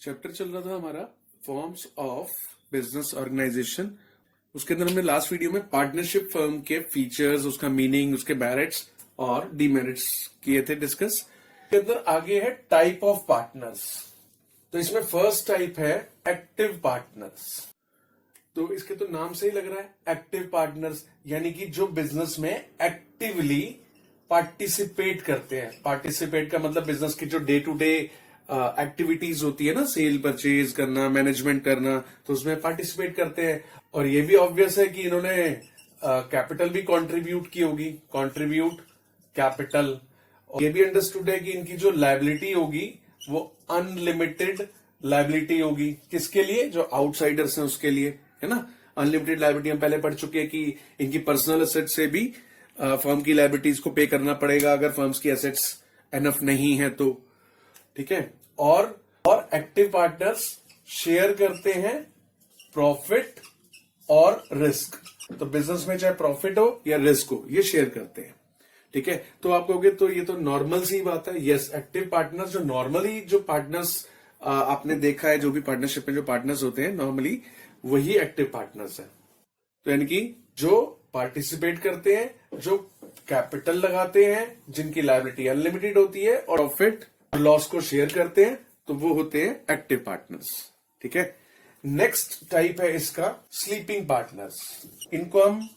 Chapter चल रहा था हमारा फॉर्म्स ऑफ बिजनेस ऑर्गेनाइजेशन। उसके अंदर हमने लास्ट वीडियो में पार्टनरशिप फर्म के फीचर्स, उसका मीनिंग, उसके मेरिट्स और डीमेरिट्स किए थे डिस्कस। के अंदर आगे है टाइप ऑफ पार्टनर्स। तो इसमें फर्स्ट टाइप है एक्टिव पार्टनर्स। तो इसके तो नाम से ही लग रहा है एक्टिव पार्टनर्स, यानी कि जो बिजनेस में एक्टिवली पार्टिसिपेट करते हैं। पार्टिसिपेट का मतलब बिजनेस की जो डे टू डे एक्टिविटीज होती है ना, सेल परचेज करना, मैनेजमेंट करना, तो उसमें पार्टिसिपेट करते हैं। और ये भी ऑब्वियस है कि इन्होंने कैपिटल भी कंट्रीब्यूट की होगी, कंट्रीब्यूट कैपिटल। ये भी अंडरस्टूड है कि इनकी जो लायबिलिटी होगी वो अनलिमिटेड लायबिलिटी होगी। किसके लिए? जो आउटसाइडर्स हैं उसके लिए, है ना। अनलिमिटेड लायबिलिटी हम पहले पढ़ चुके हैं कि इनकी पर्सनल एसेट से भी फर्म की लायबिलिटीज को पे करना पड़ेगा अगर फर्म्स की एसेट्स एनफ नहीं है तो, ठीक है। और एक्टिव पार्टनर्स शेयर करते हैं प्रॉफिट और रिस्क। तो बिजनेस में चाहे प्रॉफिट हो या रिस्क हो, ये शेयर करते हैं, ठीक है। तो आप कहोगे तो ये तो नॉर्मल सी बात है। यस, एक्टिव पार्टनर्स जो नॉर्मली जो पार्टनर्स आपने देखा है, जो भी पार्टनरशिप में जो पार्टनर्स होते हैं नॉर्मली वही एक्टिव पार्टनर्स है। तो यानी कि जो पार्टिसिपेट करते हैं, जो कैपिटल लगाते हैं, जिनकी लायबिलिटी अनलिमिटेड होती है और प्रॉफिट लॉस को शेयर करते हैं, तो वो होते हैं एक्टिव पार्टनर्स, ठीक है। नेक्स्ट टाइप है इसका स्लीपिंग पार्टनर्स। इनको हम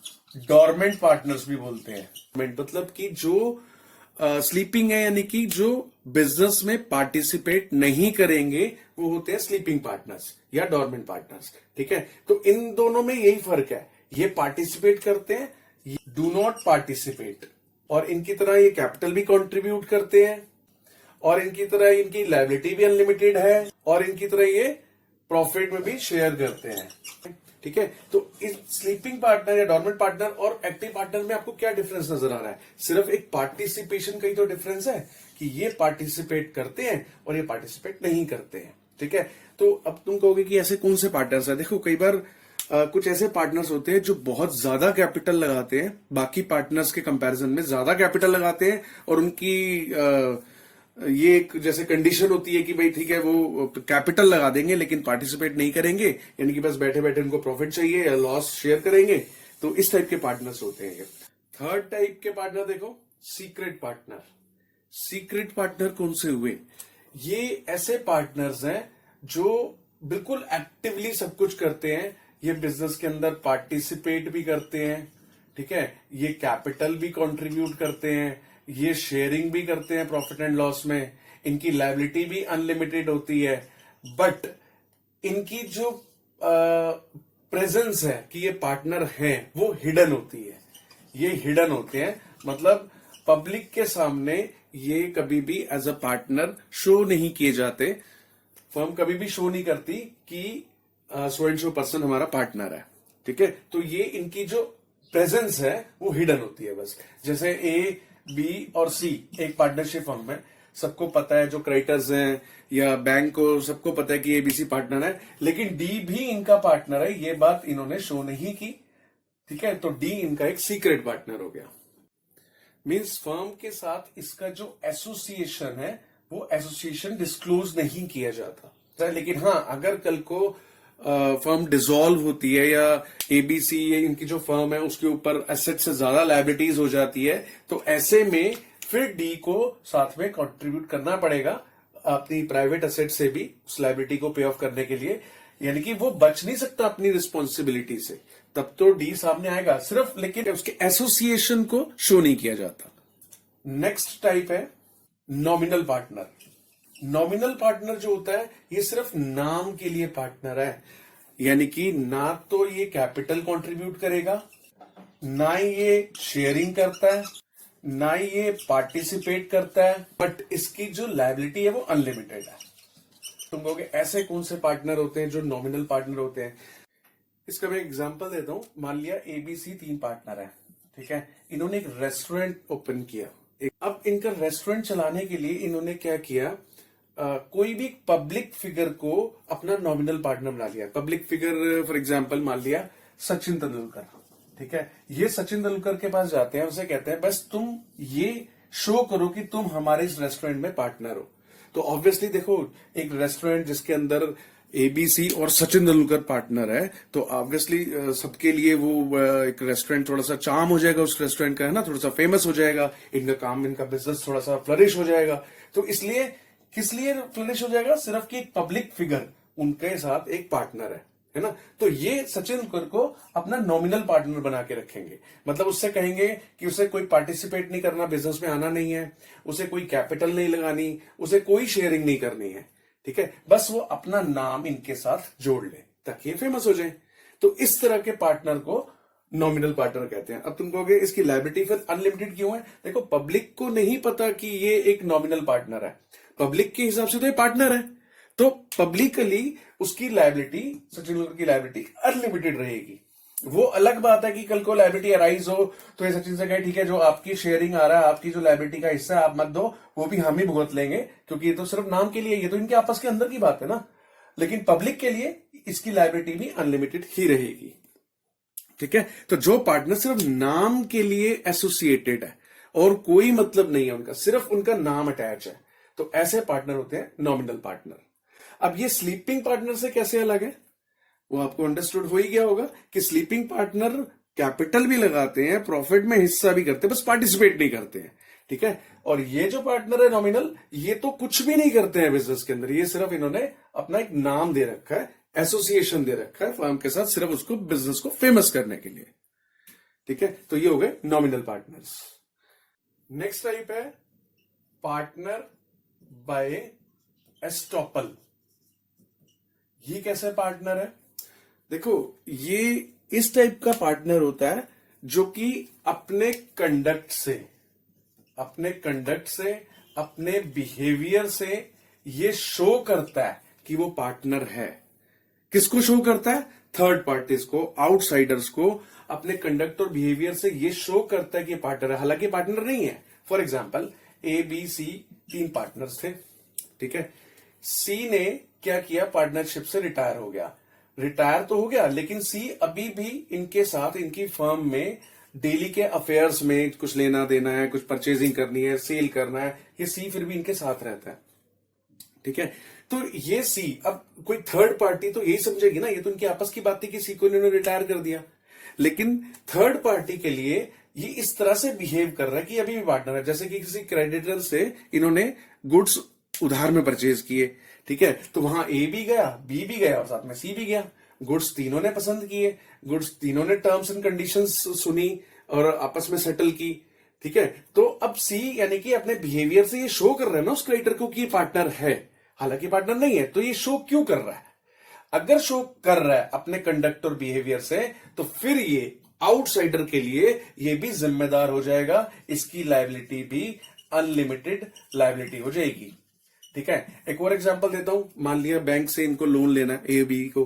डॉर्मेंट पार्टनर्स भी बोलते हैं। मतलब कि जो स्लीपिंग है, यानी कि जो बिजनेस में पार्टिसिपेट नहीं करेंगे, वो होते हैं स्लीपिंग पार्टनर्स या डॉर्मेंट पार्टनर्स, ठीक है। तो इन दोनों में यही फर्क है, ये पार्टिसिपेट करते हैं, ये डू नॉट पार्टिसिपेट। और इनकी तरह ये कैपिटल भी कंट्रीब्यूट करते हैं, और इनकी तरह इनकी लायबिलिटी भी अनलिमिटेड है, और इनकी तरह ये प्रॉफिट में भी शेयर करते हैं, ठीक है। तो इस स्लीपिंग पार्टनर या डॉर्मेंट पार्टनर और एक्टिव पार्टनर में आपको क्या डिफरेंस नजर आ रहा है? सिर्फ एक पार्टिसिपेशन का ही तो डिफरेंस है कि ये पार्टिसिपेट करते हैं और ये पार्टिसिपेट नहीं करते हैं, ठीक है। तो अब तुम कहोगे कि ऐसे कौन से पार्टनर्स है? देखो, कई बार कुछ ऐसे पार्टनर्स होते हैं जो बहुत ज्यादा कैपिटल लगाते हैं, बाकी पार्टनर्स के कंपैरिजन में ज्यादा कैपिटल लगाते हैं, और उनकी ये एक जैसे कंडीशन होती है कि भाई ठीक है, वो कैपिटल लगा देंगे लेकिन पार्टिसिपेट नहीं करेंगे, यानी कि बस बैठे बैठे उनको प्रॉफिट चाहिए या लॉस शेयर करेंगे। तो इस टाइप के पार्टनर्स होते हैं। थर्ड टाइप के पार्टनर देखो, सीक्रेट पार्टनर। सीक्रेट पार्टनर कौन से हुए? ये ऐसे पार्टनर्स हैं जो बिल्कुल एक्टिवली सब कुछ करते हैं। ये बिजनेस के अंदर पार्टिसिपेट भी करते हैं, ठीक है। ये कैपिटल भी कंट्रीब्यूट करते हैं, ये शेयरिंग भी करते हैं प्रॉफिट एंड लॉस में, इनकी लायबिलिटी भी अनलिमिटेड होती है। बट इनकी जो प्रेजेंस है कि ये पार्टनर हैं, वो हिडन होती है। ये हिडन होते हैं, मतलब पब्लिक के सामने ये कभी भी एज अ पार्टनर शो नहीं किए जाते। फर्म कभी भी शो नहीं करती कि सो एंड सो पर्सन हमारा पार्टनर है, ठीक है। तो ये इनकी जो प्रेजेंस है वो हिडन होती है बस। जैसे ए, बी और सी एक पार्टनरशिप फर्म है, सबको पता है, जो क्रेडिटर्स हैं या बैंक को सबको पता है कि एबीसी पार्टनर है, लेकिन डी भी इनका पार्टनर है, ये बात इन्होंने शो नहीं की, ठीक है। तो डी इनका एक सीक्रेट पार्टनर हो गया। मींस फर्म के साथ इसका जो एसोसिएशन है वो एसोसिएशन डिस्क्लोज नहीं किया जाता। लेकिन हाँ, अगर कल को फर्म डिसॉल्व होती है या एबीसी इनकी जो फर्म है उसके ऊपर एसेट से ज्यादा लायबिलिटीज हो जाती है, तो ऐसे में फिर डी को साथ में कंट्रीब्यूट करना पड़ेगा अपनी प्राइवेट एसेट से भी उस लायबिलिटी को पे ऑफ करने के लिए। यानी कि वो बच नहीं सकता अपनी रिस्पॉन्सिबिलिटी से, तब तो डी सामने आएगा सिर्फ, लेकिन उसके एसोसिएशन को शो नहीं किया जाता। नेक्स्ट टाइप है नॉमिनल पार्टनर। नॉमिनल पार्टनर जो होता है, ये सिर्फ नाम के लिए पार्टनर है, यानी कि ना तो ये कैपिटल कंट्रीब्यूट करेगा, ना ये शेयरिंग करता है, ना ये पार्टिसिपेट करता है, बट इसकी जो लायबिलिटी है वो अनलिमिटेड है। तुम कहोगे ऐसे कौन से पार्टनर होते हैं जो नॉमिनल पार्टनर होते हैं? इसका मैं एग्जांपल देता हूं। मान लिया एबीसी 3 पार्टनर है, ठीक है। इन्होंने एक रेस्टोरेंट ओपन किया। अब इनका रेस्टोरेंट चलाने के लिए इन्होंने क्या किया, कोई भी पब्लिक फिगर को अपना नॉमिनल पार्टनर बना लिया। पब्लिक फिगर फॉर एग्जांपल मान लिया सचिन तेंदुलकर, ठीक है। ये सचिन तेंदुलकर के पास जाते हैं, उसे कहते हैं बस तुम ये शो करो कि तुम हमारे इस रेस्टोरेंट में पार्टनर हो। तो ऑब्वियसली देखो, एक रेस्टोरेंट जिसके अंदर एबीसी और सचिन तेंदुलकर पार्टनर है, तो ऑब्वियसली सबके लिए वो एक रेस्टोरेंट थोड़ा सा चार्म हो जाएगा उस रेस्टोरेंट का, है ना, थोड़ा सा फेमस हो जाएगा, इनका काम, इनका बिजनेस थोड़ा सा फ्लरिश हो जाएगा। तो इसलिए किस लिए फ्लरिश हो जाएगा? सिर्फ कि एक पब्लिक फिगर उनके साथ एक पार्टनर है ना। तो ये सचिन तेंदुलकर को अपना नॉमिनल पार्टनर बना के रखेंगे, मतलब उससे कहेंगे कि उसे कोई पार्टिसिपेट नहीं करना, बिजनेस में आना नहीं है, उसे कोई कैपिटल नहीं लगानी, उसे कोई शेयरिंग नहीं करनी है, ठीक है, बस वो अपना नाम इनके साथ जोड़ ले ताकि ये फेमस हो जाए। तो इस तरह के पार्टनर को नॉमिनल पार्टनर कहते हैं। अब तुम कहोगे इसकी लायबिलिटी फिर अनलिमिटेड क्यों है? देखो, पब्लिक को नहीं पता कि ये एक नॉमिनल पार्टनर है, पब्लिक के हिसाब से तो ये पार्टनर है, तो पब्लिकली उसकी लायबिलिटी, सचिन तेंदुलकर की लायबिलिटी अनलिमिटेड रहेगी। वो अलग बात है कि कल को लायबिलिटी अराइज हो तो ये सचिन से कहे ठीक है, जो आपकी शेयरिंग आ रहा है, आपकी जो लायबिलिटी का हिस्सा है आप मत दो, वो भी हम ही भुगत लेंगे, क्योंकि ये तो सिर्फ नाम के लिए, ये तो इनके आपस के अंदर की बात है ना। लेकिन पब्लिक के लिए इसकी लायबिलिटी भी अनलिमिटेड ही रहेगी, ठीक है। तो जो पार्टनर सिर्फ नाम के लिए एसोसिएटेड है और कोई मतलब नहीं है उनका, सिर्फ उनका नाम अटैच है, तो ऐसे पार्टनर होते हैं नॉमिनल पार्टनर। अब ये स्लीपिंग पार्टनर से कैसे अलग है, वो आपको अंडरस्टूड हो ही गया होगा कि स्लीपिंग पार्टनर कैपिटल भी लगाते हैं, प्रॉफिट में हिस्सा भी करते हैं, बस पार्टिसिपेट नहीं करते हैं, ठीक है। और ये जो पार्टनर है नॉमिनल, ये तो कुछ भी नहीं करते हैं बिजनेस के अंदर, ये सिर्फ इन्होंने अपना एक नाम दे रखा है, एसोसिएशन दे रखा है फर्म के साथ, सिर्फ उसको बिजनेस को फेमस करने के लिए, ठीक है। तो ये हो गए नॉमिनल पार्टनर्स। नेक्स्ट टाइप है पार्टनर बाय एस्टॉपल। ये कैसे पार्टनर है? देखो, ये इस टाइप का पार्टनर होता है जो कि अपने कंडक्ट से, अपने बिहेवियर से ये शो करता है कि वो पार्टनर है। किसको शो करता है? थर्ड पार्टीज को, आउटसाइडर्स को, अपने कंडक्ट और बिहेवियर से ये शो करता है कि ये पार्टनर है, हालांकि पार्टनर नहीं है। For example, A B C 3 partners थे, ठीक है। सी ने क्या किया? पार्टनरशिप से रिटायर हो गया। रिटायर तो हो गया, लेकिन सी अभी भी इनके साथ, इनकी फर्म में डेली के अफेयर्स में कुछ लेना देना है, कुछ परचेजिंग करनी है, सेल करना है, ये सी फिर भी इनके साथ रहता है, ठीक है। तो ये सी, अब कोई थर्ड पार्टी तो यही समझेगी ना, ये तो इनकी आपस की बात थी कि सी को इन्होंने रिटायर कर दिया, लेकिन थर्ड पार्टी के लिए ये इस तरह से बिहेव कर रहा है कि अभी भी पार्टनर है। जैसे कि किसी क्रेडिटर से इन्होंने गुड्स उधार में परचेज किए, ठीक है, तो वहां ए भी गया, बी भी गया और साथ में सी भी गया। गुड्स तीनों ने पसंद किए, गुड्स तीनों ने टर्म्स एंड कंडीशंस सुनी और आपस में सेटल की, ठीक है। तो अब सी यानी कि अपने बिहेवियर से ये शो कर रहा है ना उस क्रेडिटर को कि ये पार्टनर है, हालांकि पार्टनर नहीं है। तो ये शो क्यों कर रहा है? अगर शो कर रहा है अपने कंडक्ट और बिहेवियर से, तो फिर ये आउटसाइडर के लिए ये भी जिम्मेदार हो जाएगा, इसकी लायबिलिटी भी अनलिमिटेड लायबिलिटी हो जाएगी, ठीक है। एक और एग्जांपल देता हूं, मान लिया बैंक से इनको लोन लेना है, ए बी को,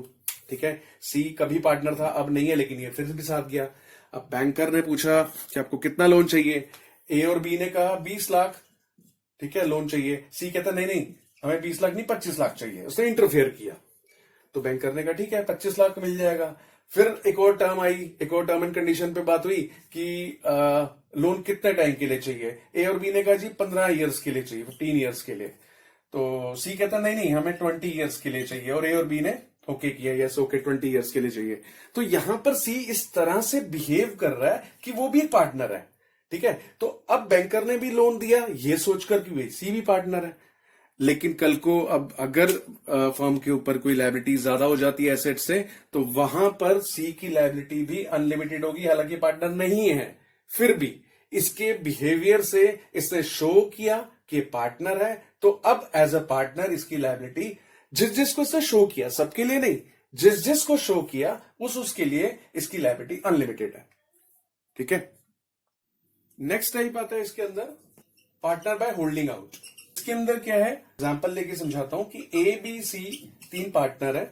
ठीक है। सी कभी पार्टनर था, अब नहीं है, लेकिन ये फिर भी साथ गया। अब बैंकर ने पूछा कि आपको कितना लोन चाहिए? ए और बी ने कहा 20 लाख, ठीक है, लोन चाहिए। सी कहता नहीं नहीं, हमें 20 लाख नहीं 25 लाख चाहिए। उसने इंटरफेयर किया, तो बैंकर ने कहा ठीक है 25 लाख मिल जाएगा। फिर एक और टर्म आई, एक और टर्म एंड कंडीशन पे बात हुई कि लोन कितने टाइम के लिए चाहिए। ए और बी ने कहा जी 15 ईयर्स के लिए चाहिए, 15 ईयर्स के लिए। तो सी कहता नहीं नहीं, हमें 20 ईयर्स के लिए चाहिए, और ए और बी ने ओके किया, यस ओके 20 ईयर्स के लिए चाहिए। तो यहां पर सी इस तरह से बिहेव कर रहा है कि वो भी एक पार्टनर है, ठीक है। तो अब बैंकर ने भी लोन दिया ये सोचकर कि वे सी भी पार्टनर है, लेकिन कल को अब अगर फर्म के ऊपर कोई लायबिलिटी ज्यादा हो जाती है एसेट से, तो वहां पर सी की लायबिलिटी भी अनलिमिटेड होगी, हालांकि पार्टनर नहीं है। फिर भी इसके बिहेवियर से इसने शो किया कि पार्टनर है, तो अब एज अ पार्टनर इसकी लायबिलिटी, जिस जिसको इसने शो किया, सबके लिए नहीं, जिस जिसको शो किया उसके लिए इसकी लायबिलिटी अनलिमिटेड है, ठीक है। नेक्स्ट टाइप आता है इसके अंदर पार्टनर बाय होल्डिंग आउट। इसके अंदर क्या है, एग्जांपल लेके समझाता हूं कि ए बी सी 3 पार्टनर है,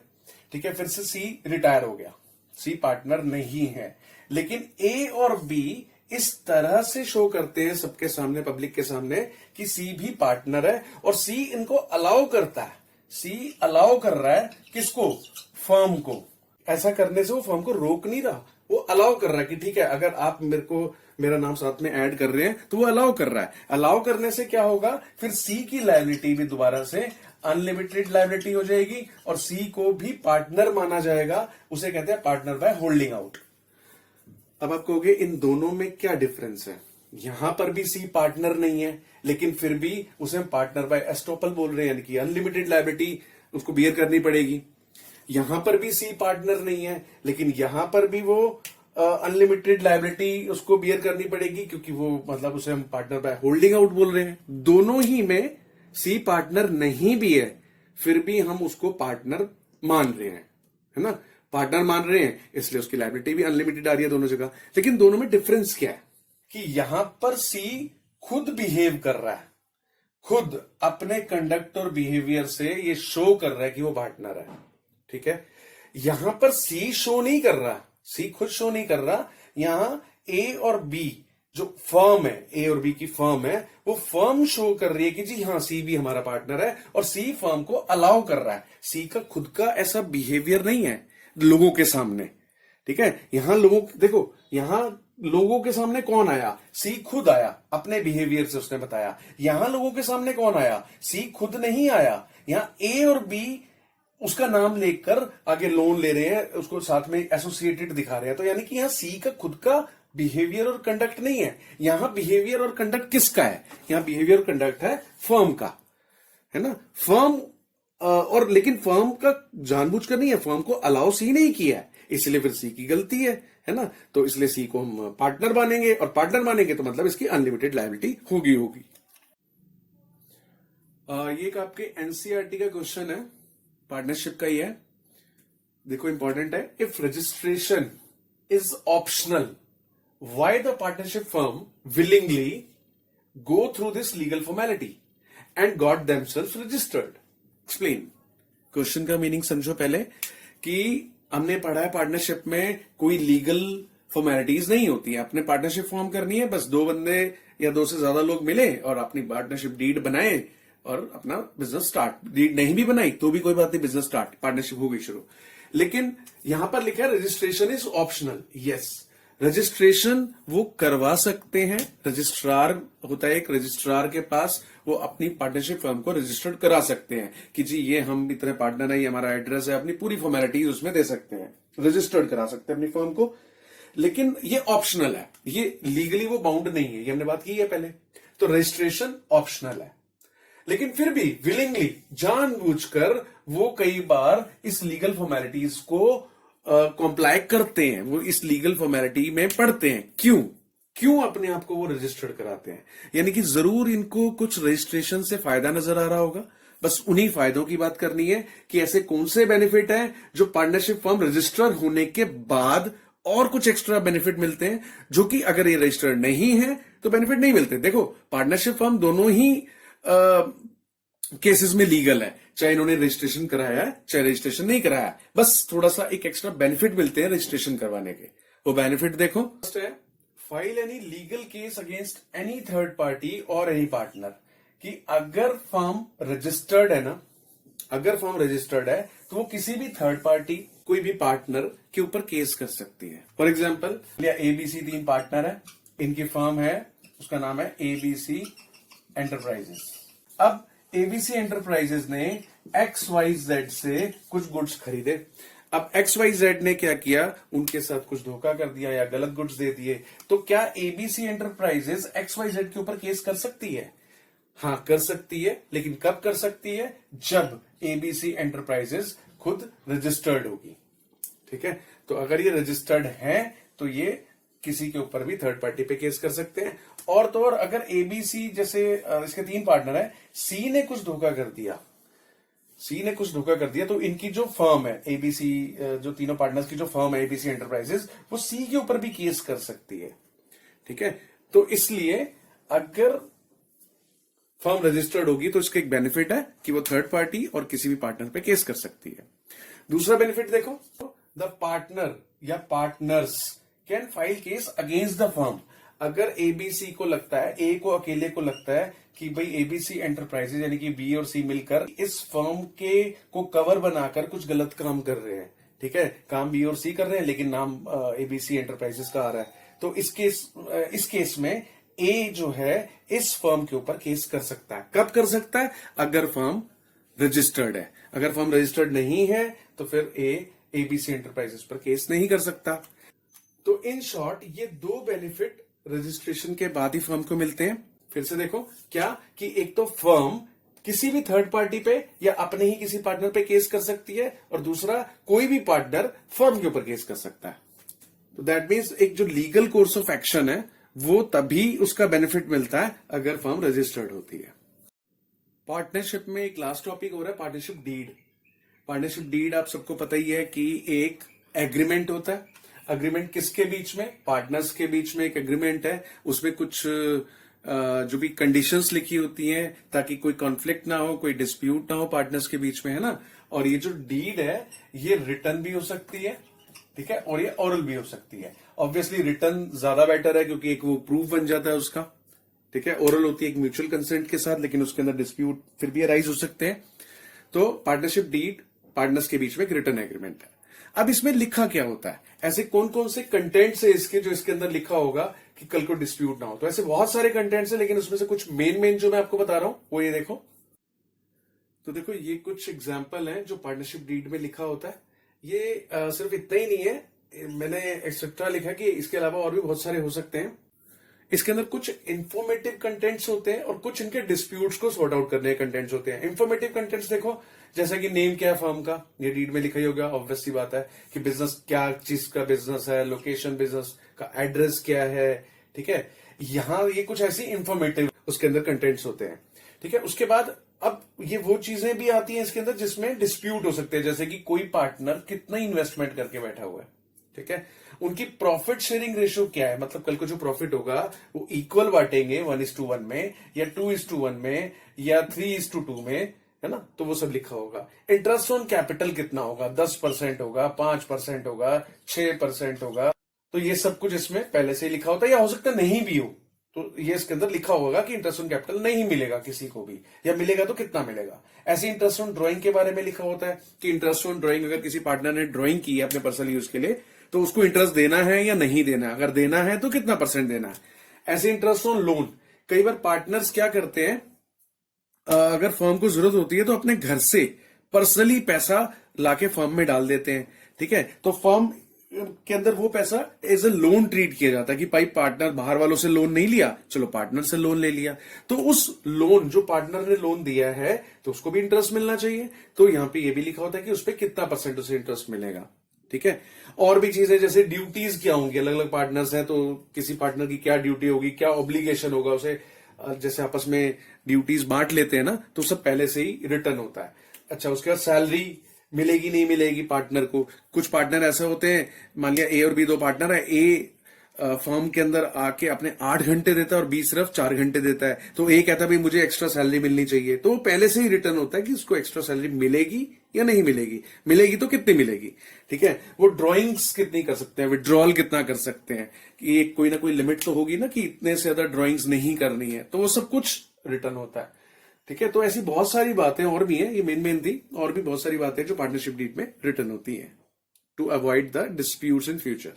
ठीक है। फिर से सी रिटायर हो गया, सी पार्टनर नहीं है, लेकिन ए और बी इस तरह से शो करते हैं सबके सामने, पब्लिक के सामने, कि सी भी पार्टनर है, और सी इनको अलाउ करता है। सी अलाउ कर रहा है किसको? फर्म को। ऐसा करने से वो फर्म को रोक नहीं रहा, वो अलाउ कर रहा है कि ठीक है, अगर आप मेरा नाम साथ में ऐड कर रहे हैं, तो वो अलाउ कर रहा है। अलाउ करने से क्या होगा, फिर सी की लायबिलिटी भी दोबारा से अनलिमिटेड लायबिलिटी हो जाएगी और सी को भी पार्टनर माना जाएगा। उसे कहते हैं पार्टनर बाय होल्डिंग आउट। अब आप कहोगे इन दोनों में क्या डिफरेंस है? यहां पर भी सी पार्टनर नहीं है, लेकिन फिर भी उसे हम पार्टनर बाय एस्टॉपल बोल रहे हैं, यानी कि अनलिमिटेड लायबिलिटी उसको बियर करनी पड़ेगी। यहां पर भी सी पार्टनर नहीं है, लेकिन यहां पर भी वो अनलिमिटेड लायबिलिटी उसको बियर करनी पड़ेगी, क्योंकि वो मतलब उसे हम पार्टनर बाय होल्डिंग आउट बोल रहे हैं। दोनों ही में सी पार्टनर नहीं भी है, फिर भी हम उसको पार्टनर मान रहे हैं, है ना, पार्टनर मान रहे हैं, इसलिए उसकी लायबिलिटी भी अनलिमिटेड आ रही है दोनों जगह। लेकिन दोनों में डिफरेंस क्या है कि यहां पर सी खुद बिहेव कर रहा है, खुद अपने कंडक्ट और बिहेवियर से ये शो कर रहा है कि वो पार्टनर है, ठीक है। यहां पर सी शो नहीं कर रहा, सी खुद शो नहीं कर रहा। यहां ए और बी जो फर्म है, ए और बी की फर्म है, वो फर्म शो कर रही है कि जी हाँ सी भी हमारा पार्टनर है, और सी फर्म को अलाउ कर रहा है। सी का खुद का ऐसा बिहेवियर नहीं है लोगों के सामने, ठीक है। यहां लोगों, देखो यहां लोगों के सामने कौन आया? सी खुद आया, अपने बिहेवियर से उसने बताया। यहां लोगों के सामने कौन आया? सी खुद नहीं आया। यहां ए और बी उसका नाम लेकर आगे लोन ले रहे हैं, उसको साथ में एसोसिएटेड दिखा रहे हैं, तो यानी कि यहां सी का खुद का बिहेवियर और कंडक्ट नहीं है। यहां बिहेवियर और कंडक्ट किसका है? यहां बिहेवियर और कंडक्ट है फर्म का, है ना। फर्म और लेकिन फर्म का जानबूझकर नहीं है, फर्म को अलाउ सी नहीं किया है, इसलिए फिर सी की गलती है ना। तो इसलिए सी को हम पार्टनर मानेंगे, और पार्टनर मानेंगे तो मतलब इसकी अनलिमिटेड लायबिलिटी होगी। ये एक आपके एनसीईआरटी का क्वेश्चन है, पार्टनरशिप का ही है। देखो इंपॉर्टेंट है, if registration is optional, why the partnership firm willingly go through this legal formality and got themselves registered? Explain. Question का मीनिंग समझो पहले, कि हमने पढ़ा है पार्टनरशिप में कोई लीगल फॉर्मेलिटीज नहीं होती है। अपने पार्टनरशिप फॉर्म करनी है, बस दो बंदे या दो से ज्यादा लोग मिले और अपनी पार्टनरशिप डीड बनाए और अपना बिजनेस स्टार्ट। डीड नहीं भी बनाई तो भी कोई बात नहीं, बिजनेस स्टार्ट, पार्टनरशिप हो गई शुरू। लेकिन यहां पर लिखा है registration is optional. Yes, registration वो करवा सकते हैं, रजिस्ट्रार होता है एक, रजिस्ट्रार के पास वो अपनी पार्टनरशिप फर्म को रजिस्टर्ड करा सकते हैं कि जी ये हम इतने पार्टनर है, ये हमारा एड्रेस है, अपनी पूरी फॉर्मेलिटीज उसमें दे सकते हैं, रजिस्टर्ड करा सकते हैं अपनी फर्म को। लेकिन ये ऑप्शनल है, ये लीगली वो बाउंड नहीं है, ये हमने बात की है पहले। तो रजिस्ट्रेशन ऑप्शनल है, लेकिन फिर भी विलिंगली, जानबूझकर वो कई बार इस लीगल फॉर्मेलिटीज को कॉम्प्लाई करते हैं, वो इस लीगल फॉर्मेलिटी में पढ़ते हैं। क्यों अपने आप को वो रजिस्टर्ड कराते हैं? यानी कि जरूर इनको कुछ रजिस्ट्रेशन से फायदा नजर आ रहा होगा, बस उन्हीं फायदों की बात करनी है कि ऐसे कौन से बेनिफिट हैं जो पार्टनरशिप फर्म रजिस्टर होने के बाद और कुछ एक्स्ट्रा बेनिफिट मिलते हैं, जो कि अगर ये रजिस्टर्ड नहीं है तो बेनिफिट नहीं मिलते। देखो पार्टनरशिप फर्म दोनों ही केसेस में लीगल है, चाहे इन्होंने रजिस्ट्रेशन कराया है चाहे रजिस्ट्रेशन नहीं कराया, बस थोड़ा सा एक एक्स्ट्रा बेनिफिट मिलते हैं रजिस्ट्रेशन करवाने के। वो बेनिफिट देखो, फर्स्ट है file any legal case against any third party और एनी पार्टनर, कि अगर फर्म रजिस्टर्ड है ना, अगर फर्म रजिस्टर्ड है तो वो किसी भी थर्ड पार्टी, कोई भी पार्टनर के ऊपर केस कर सकती है। फॉर एग्जाम्पल एबीसी 3 पार्टनर है, इनकी फर्म है, उसका नाम है एबीसी एंटरप्राइजेस। अब एबीसी एंटरप्राइजेस ने XYZ से कुछ गुड्स खरीदे। अब XYZ ने क्या किया, उनके साथ कुछ धोखा कर दिया या गलत गुड्स दे दिए, तो क्या एबीसी एंटरप्राइजेस XYZ के ऊपर केस कर सकती है? हाँ कर सकती है, लेकिन कब कर सकती है? जब एबीसी एंटरप्राइजेस खुद रजिस्टर्ड होगी, ठीक है। तो अगर ये रजिस्टर्ड है तो ये किसी के ऊपर भी थर्ड पार्टी पे केस कर सकते हैं। और तो और अगर एबीसी, जैसे इसके 3 पार्टनर है, सी ने कुछ धोखा कर दिया, तो इनकी जो फर्म है एबीसी, जो तीनों पार्टनर्स की जो फर्म है एबीसी एंटरप्राइजेस, वो सी के ऊपर भी केस कर सकती है, ठीक है। तो इसलिए अगर फर्म रजिस्टर्ड होगी तो इसका एक बेनिफिट है कि वो थर्ड पार्टी और किसी भी पार्टनर पे केस कर सकती है। दूसरा बेनिफिट देखो, द पार्टनर या partners can file case against the firm. अगर एबीसी को लगता है, ए को अकेले को लगता है कि भाई एबीसी एंटरप्राइजेस यानी कि बी और सी मिलकर इस फर्म के को कवर बनाकर कुछ गलत काम कर रहे हैं, ठीक है, काम बी और सी कर रहे हैं लेकिन नाम एबीसी एंटरप्राइजेस का आ रहा है, तो इस केस में ए जो है इस फर्म के ऊपर केस कर सकता है। कब कर सकता है? अगर फर्म रजिस्टर्ड है। अगर फर्म रजिस्टर्ड नहीं है तो फिर ए एबीसी एंटरप्राइजेस पर केस नहीं कर सकता। तो इन शॉर्ट ये दो बेनिफिट रजिस्ट्रेशन के बाद ही फर्म को मिलते हैं। फिर से देखो क्या कि एक तो फर्म किसी भी थर्ड पार्टी पे या अपने ही किसी पार्टनर पे केस कर सकती है, और दूसरा कोई भी पार्टनर फर्म के ऊपर केस कर सकता है। तो दैट मीन्स एक जो लीगल कोर्स ऑफ एक्शन है वो तभी उसका बेनिफिट मिलता है अगर फर्म रजिस्टर्ड होती है। पार्टनरशिप में एक लास्ट टॉपिक हो रहा है पार्टनरशिप डीड। पार्टनरशिप डीड आप सबको पता ही है कि एक एग्रीमेंट होता है। एग्रीमेंट किसके बीच में? पार्टनर्स के बीच में एक एग्रीमेंट है। उसमें कुछ जो भी कंडीशंस लिखी होती हैं ताकि कोई कॉन्फ्लिक्ट ना हो, कोई डिस्प्यूट ना हो पार्टनर्स के बीच में, है ना। और ये जो डीड है ये रिटर्न भी हो सकती है, ठीक है, और ये ओरल भी हो सकती है। ऑब्वियसली रिटर्न ज्यादा बेटर है क्योंकि एक वो प्रूफ बन जाता है उसका, ठीक है। ओरल होती है एक म्यूचुअल कंसेंट के साथ, लेकिन उसके अंदर डिस्प्यूट फिर भी अराइज हो सकते हैं। तो पार्टनरशिप डीड पार्टनर्स के बीच में एक रिटर्न एग्रीमेंट है। अब इसमें लिखा क्या होता है? ऐसे कौन कौन से कंटेंट्स है इसके जो इसके अंदर लिखा होगा कि कल को डिस्प्यूट ना हो? तो ऐसे बहुत सारे कंटेंट्स है, लेकिन उसमें से कुछ मेन जो मैं आपको बता रहा हूं वो ये देखो। तो देखो ये कुछ एग्जाम्पल है जो पार्टनरशिप डीड में लिखा होता है। ये सिर्फ इतना ही नहीं है, मैंने एक्सेट्रा लिखा कि इसके अलावा और भी बहुत सारे हो सकते हैं। इसके अंदर कुछ इंफॉर्मेटिव कंटेंट्स होते हैं और कुछ इनके डिस्प्यूट्स को सॉर्ट आउट करने के कंटेंट्स होते हैं। इंफॉर्मेटिव कंटेंट्स देखो, जैसा कि नेम क्या है फर्म का, ये डीड में लिखा ही होगा। ऑब्वियस सी बात है कि बिजनेस क्या चीज का बिजनेस है, लोकेशन बिजनेस का एड्रेस क्या है, ठीक है। यहां ये कुछ ऐसी इंफॉर्मेटिव उसके अंदर कंटेंट्स होते हैं, ठीक है। उसके बाद अब ये वो चीजें भी आती हैं इसके अंदर जिसमें डिस्प्यूट हो सकते हैं, जैसे कि कोई पार्टनर कितना इन्वेस्टमेंट करके बैठा हुआ है, ठीक है। उनकी प्रॉफिट शेयरिंग रेशियो क्या है, मतलब कल को जो प्रॉफिट होगा वो इक्वल बांटेंगे 1:1 में या 2:1 में या 3:2 में, है ना। तो वो सब लिखा होगा। इंटरेस्ट ऑन कैपिटल कितना होगा, 10% होगा, 5% होगा, 6% होगा। तो ये सब कुछ इसमें पहले से ही लिखा होता है, या हो सकता है नहीं भी हो। तो ये इसके अंदर लिखा होगा कि इंटरेस्ट ऑन कैपिटल नहीं मिलेगा किसी को भी, या मिलेगा तो कितना मिलेगा। ऐसे इंटरेस्ट ऑन ड्राइंग के बारे में लिखा होता है कि इंटरेस्ट ऑन ड्राइंग, अगर किसी पार्टनर ने ड्राइंग की है अपने पर्सनल यूज के लिए तो उसको इंटरेस्ट देना है या नहीं देना है, अगर देना है तो कितना % देना है। ऐसे इंटरेस्ट ऑन लोन, कई बार पार्टनर्स क्या करते हैं, अगर फर्म को जरूरत होती है तो अपने घर से पर्सनली पैसा लाके फर्म में डाल देते हैं, ठीक है। तो फर्म के अंदर वो पैसा एज ए लोन ट्रीट किया जाता है कि भाई पार्टनर बाहर वालों से लोन नहीं लिया, चलो पार्टनर से लोन ले लिया। तो उस लोन जो पार्टनर ने लोन दिया है तो उसको भी इंटरेस्ट मिलना चाहिए। तो यहां पे ये भी लिखा होता है कि उस पर कितना % उसे इंटरेस्ट मिलेगा, ठीक है। और भी चीजें जैसे ड्यूटीज क्या होंगी, अलग अलग पार्टनर्स हैं तो किसी पार्टनर की क्या ड्यूटी होगी, क्या ऑब्लिगेशन होगा उसे, जैसे आपस में ड्यूटीज बांट लेते हैं ना, तो सब पहले से ही रिटर्न होता है। अच्छा, उसके बाद सैलरी मिलेगी नहीं मिलेगी पार्टनर को। कुछ पार्टनर ऐसे होते हैं, मान लिया ए और बी दो पार्टनर है, ए फर्म के अंदर आके अपने 8 घंटे देता है और बी सिर्फ 4 घंटे देता है, तो ए कहता है भाई मुझे एक्स्ट्रा सैलरी मिलनी चाहिए। तो पहले से ही रिटर्न होता है कि उसको एक्स्ट्रा सैलरी मिलेगी या नहीं मिलेगी, मिलेगी तो कितनी मिलेगी, ठीक है। वो ड्राइंग्स कितनी कर सकते हैं, विड्रॉल कितना कर सकते हैं, कि एक कोई ना कोई लिमिट तो होगी ना कि इतने से ज्यादा ड्राइंग्स नहीं करनी है, तो वो सब कुछ रिटर्न होता है, ठीक है। तो ऐसी बहुत सारी बातें और भी हैं, ये मेन थी, और भी बहुत सारी बातें जो पार्टनरशिप डीड में रिटर्न होती हैं to avoid the disputes in future.